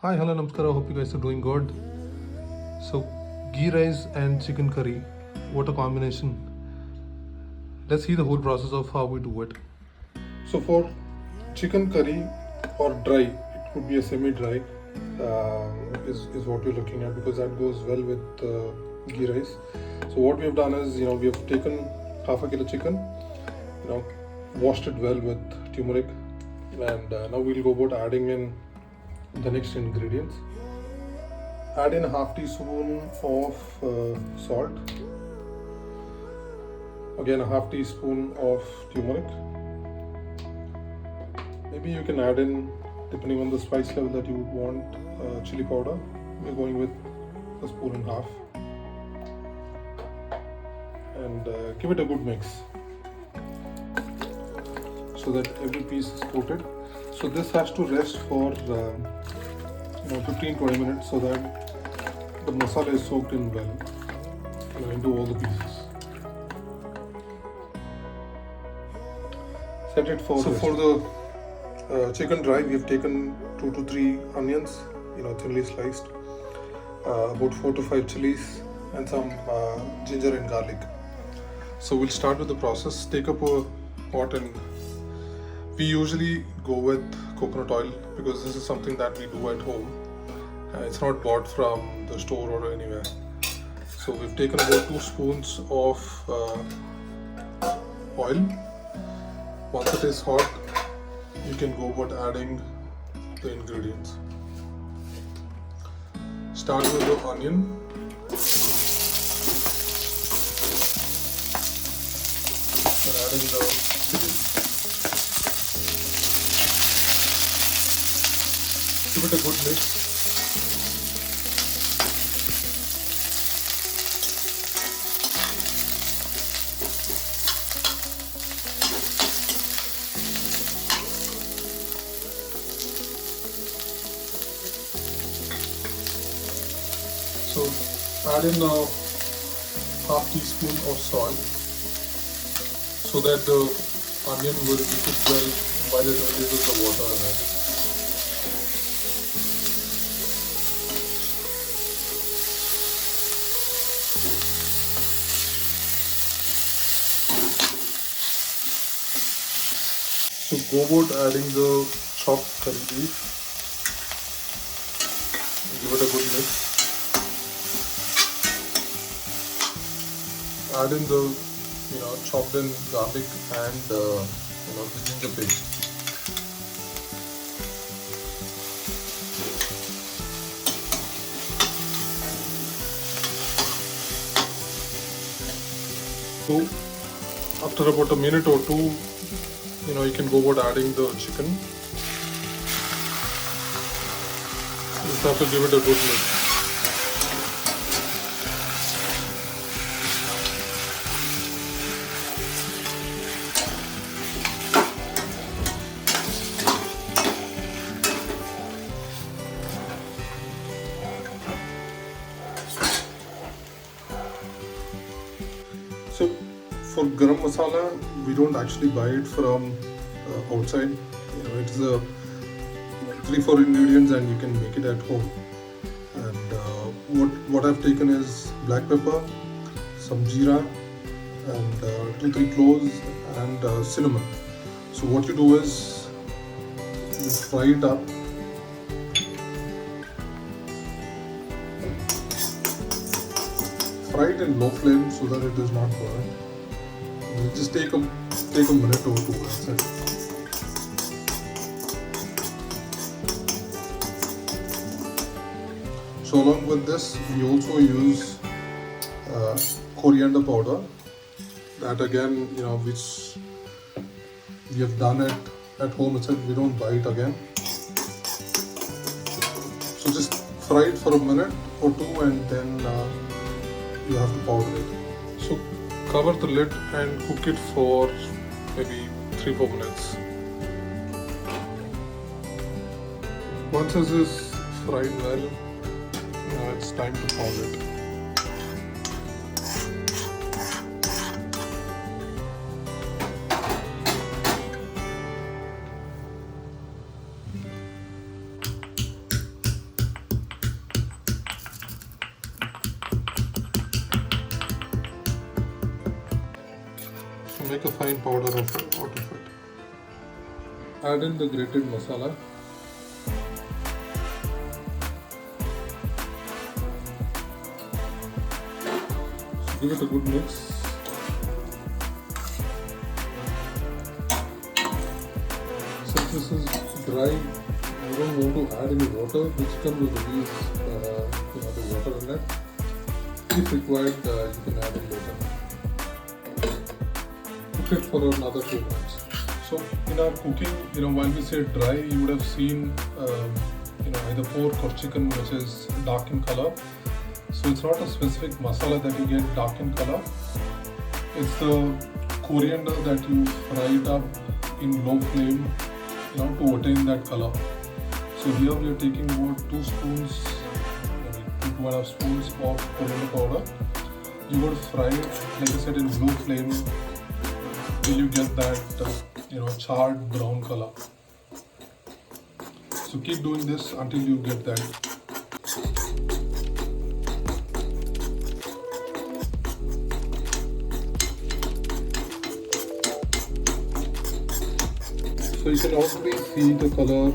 Hi, hello, namaskar. I hope you guys are doing good. So, ghee rice and chicken curry, what a combination. Let's see the whole process of how we do it. So, for chicken curry or dry, it could be a semi dry, is what we're looking at because that goes well with ghee rice. So, what we have done is, we have taken half a kilo chicken, washed it well with turmeric, and now we'll go about adding in the next ingredients. Add in a half teaspoon of salt, again a half teaspoon of turmeric. Maybe you can add in, depending on the spice level that you would want, chili powder. We're going with a spoon and a half, and give it a good mix so that every piece is coated. So this has to rest for 15-20 minutes so that the masala is soaked in well into all the pieces. Set it for rest. For the chicken dry, we have taken 2 to 3 onions, thinly sliced, about 4 to 5 chilies, and some ginger and garlic. So we'll start with the process. Take up a pot, and we usually go with coconut oil because this is something that we do at home. It's not bought from the store or anywhere. So we've taken about 2 spoons of oil. Once it is hot, you can go about adding the ingredients. Start with the onion. And adding the chili. Give it a good mix. So add in a half teaspoon of salt so that the onion will be cooked well while it releases the water in it. So go about adding the chopped curry leaf. Give it a good mix. Add in the chopped in garlic and the ginger paste. So after about a minute or two, you can go about adding the chicken. You just have to give it a good mix. So for garam masala, we don't actually buy it from outside. It's a 3-4 ingredients, and you can make it at home. And what I've taken is black pepper, some jeera, and 2-3 cloves, and cinnamon. So what you do is you fry it up. Fry it in low flame so that it is not burnt. You just take a minute or two. That's it. So along with this, we also use coriander powder. That again, which we have done it at home itself. We don't buy it again. So just fry it for a minute or two, and then you have to powder it. So cover the lid and cook it for maybe 3-4 minutes. Once this is fried well, it's time to powder it. make a fine powder out of it. Add in the grated masala. So give it a good mix. Since this is dry, you don't want to add any water. The chicken will release the water in it. If required, you can add it later. Cook it for another 2 minutes. So in our cooking, while we say dry, you would have seen either pork or chicken which is dark in color. So it's not a specific masala that you get dark in color. It's the coriander that you fry it up in low flame, to attain that color. So here we are taking about 2 spoons, 2.5 spoons of coriander powder. You got to fry it, like I said, in low flame till you get that charred brown color. So keep doing this until you get that. So you can already see the color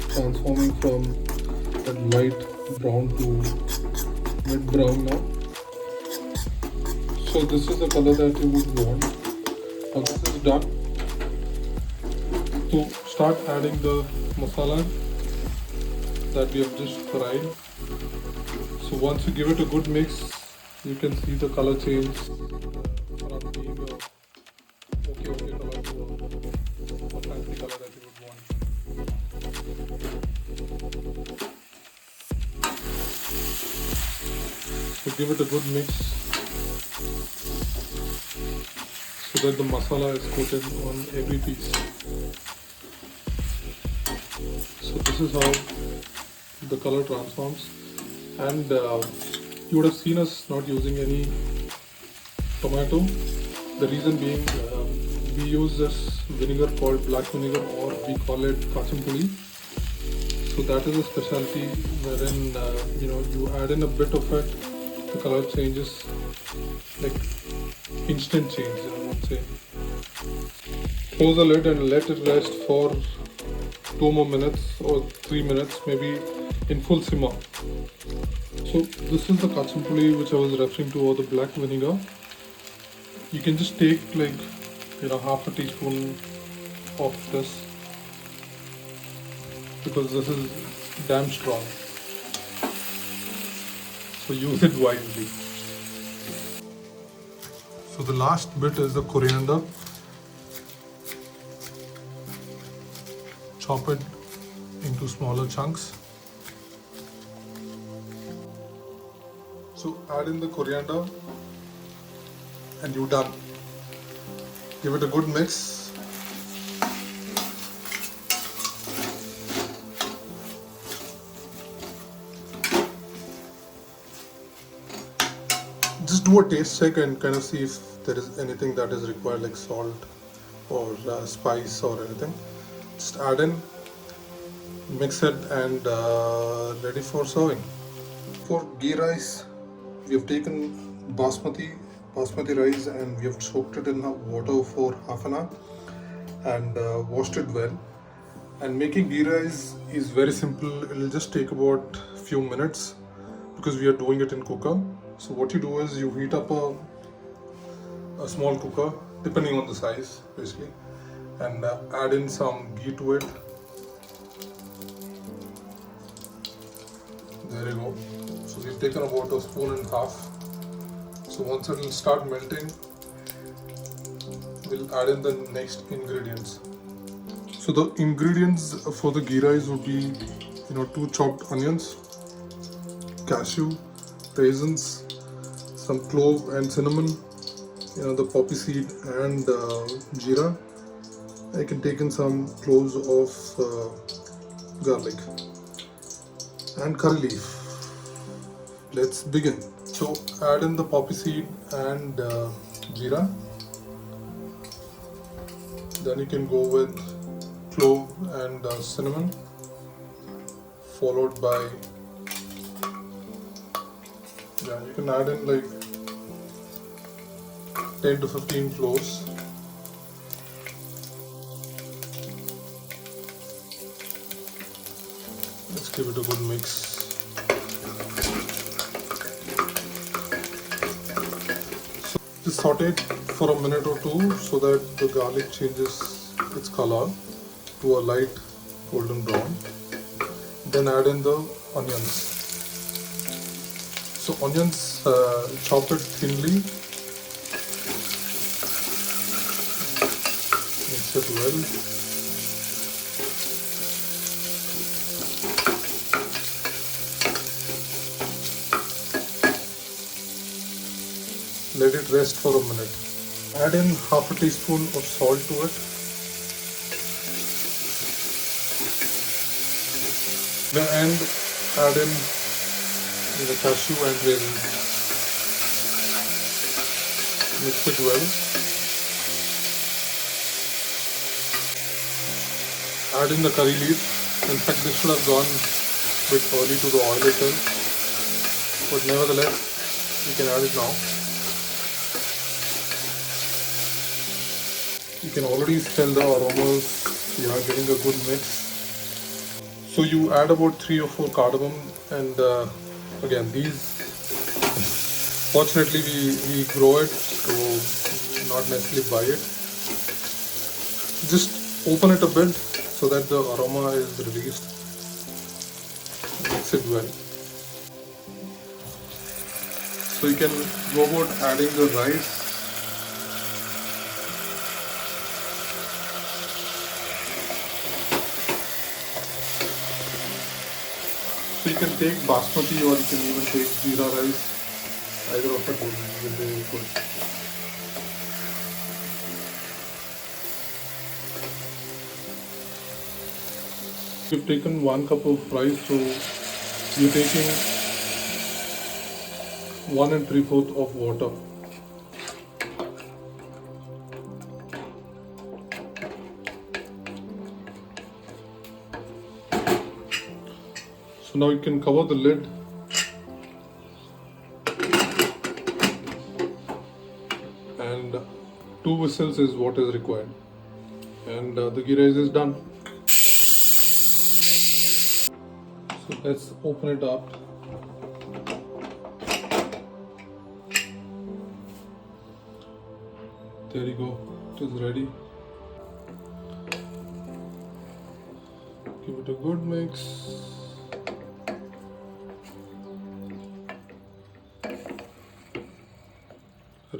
transforming from that light brown to mid brown now. So this is the color that you would want. Now this is done. So start adding the masala that we have just fried. So once you give it a good mix, you can see the color change from being a okay color to a fancy color that you would want. So give it a good mix so that the masala is coated on every piece. So this is how the color transforms, and you would have seen us not using any tomato. The reason being we use this vinegar called black vinegar, or we call it kachampuli. So that is a specialty wherein you add in a bit of it, the color changes, like instant change, I would say. Close the lid and let it rest for 2 more minutes or 3 minutes, maybe in full simmer. So this is the kachampuli which I was referring to, or the black vinegar. You can just take like half a teaspoon of this, because this is damn strong. So use it wisely. So the last bit is the coriander. Chop it into smaller chunks. So add in the coriander and you're done. Give it a good mix. Just do a taste check and kind of see if there is anything that is required, like salt or spice or anything. Just add in, mix it, and ready for serving. For ghee rice, we have taken basmati rice and we have soaked it in water for half an hour and washed it well. And making ghee rice is very simple. It will just take about few minutes because we are doing it in cooker. So what you do is you heat up a small cooker, depending on the size basically, and add in some ghee to it. There you go. So we've taken about 1.5 spoons. So once it will start melting, we'll add in the next ingredients. So the ingredients for the ghee rice would be 2 chopped onions, cashew, raisins, some clove and cinnamon, the poppy seed and jeera. I can take in some cloves of garlic and curry leaf. Let's begin. So add in the poppy seed and jeera. Then you can go with clove and cinnamon, followed by you can add in like 10 to 15 cloves give it a good mix. Just saute it for a minute or two so that the garlic changes its color to a light golden brown. Then add in the onions. So onions, chop it thinly, mix it well. Let it rest for a minute. Add in half a teaspoon of salt to it. And add in the cashew and raisins. Mix it well. Add in the curry leaf. In fact, this should have gone a bit early to the oil itself, but nevertheless, you can add it now. You can already smell the aromas. You are getting a good mix. So you add about 3 or 4 cardamom, and again, these fortunately we grow it, so not necessarily buy it. Just open it a bit so that the aroma is released. Mix it well. So you can go about adding the rice. So you can take basmati or you can even take jeera rice. Either of it will be good. You've taken 1 cup of rice, so you're taking 1 3/4 of water. So now you can cover the lid and 2 whistles is what is required, and the ghee rice is done. So let's open it up. There you go, it is ready. Give it a good mix.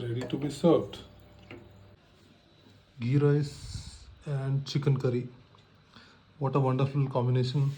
Ready to be served. Ghee rice and chicken curry. What a wonderful combination.